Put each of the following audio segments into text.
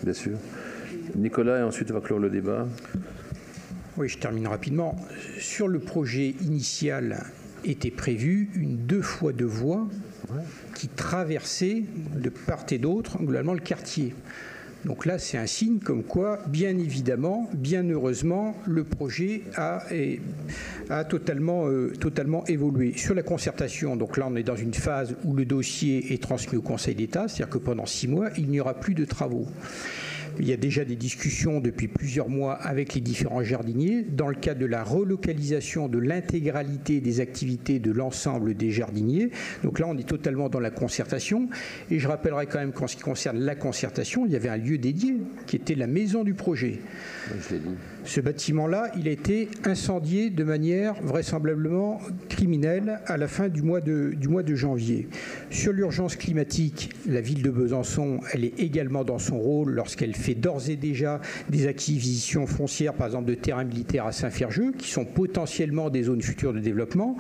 bien sûr. Nicolas, et ensuite on va clore le débat. Oui, je termine rapidement. Sur le projet initial était prévu une 2 fois 2 voies qui traversaient de part et d'autre, globalement, le quartier. Donc là, c'est un signe comme quoi, bien évidemment, bien heureusement, le projet a totalement évolué. Sur la concertation, donc là, on est dans une phase où le dossier est transmis au Conseil d'État, c'est-à-dire que pendant 6 mois, il n'y aura plus de travaux. Il y a déjà des discussions depuis plusieurs mois avec les différents jardiniers dans le cadre de la relocalisation de l'intégralité des activités de l'ensemble des jardiniers. Donc là, on est totalement dans la concertation. Et je rappellerai quand même qu'en ce qui concerne la concertation, il y avait un lieu dédié qui était la maison du projet. Je l'ai dit. Ce bâtiment-là, il a été incendié de manière vraisemblablement criminelle à la fin du mois de janvier. Sur l'urgence climatique, la ville de Besançon, elle est également dans son rôle lorsqu'elle fait d'ores et déjà des acquisitions foncières, par exemple de terrains militaires à Saint-Ferjeux, qui sont potentiellement des zones futures de développement,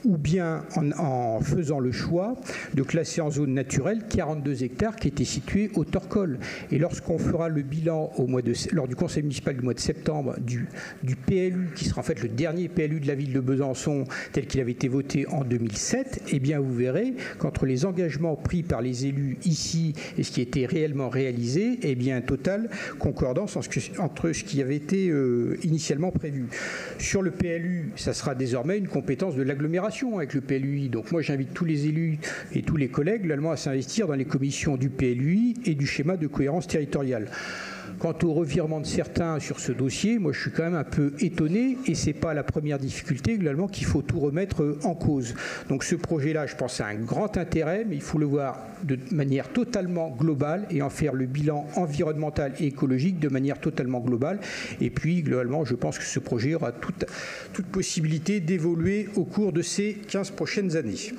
ou bien en faisant le choix de classer en zone naturelle 42 hectares qui étaient situés au Torcol. Et lorsqu'on fera le bilan lors du conseil municipal du mois de septembre du PLU, qui sera en fait le dernier PLU de la ville de Besançon tel qu'il avait été voté en 2007, eh bien vous verrez qu'entre les engagements pris par les élus ici et ce qui était réellement réalisé, eh bien totale concordance entre ce qui avait été initialement prévu. Sur le PLU, ça sera désormais une compétence de l'agglomération avec le PLUI. Donc moi j'invite tous les élus et tous les collègues à s'investir dans les commissions du PLUI et du schéma de cohérence territoriale. Quant au revirement de certains sur ce dossier, moi je suis quand même un peu étonné et ce n'est pas la première difficulté globalement qu'il faut tout remettre en cause. Donc ce projet-là, je pense, a un grand intérêt, mais il faut le voir de manière totalement globale et en faire le bilan environnemental et écologique de manière totalement globale. Et puis globalement, je pense que ce projet aura toute possibilité d'évoluer au cours de ces 15 prochaines années.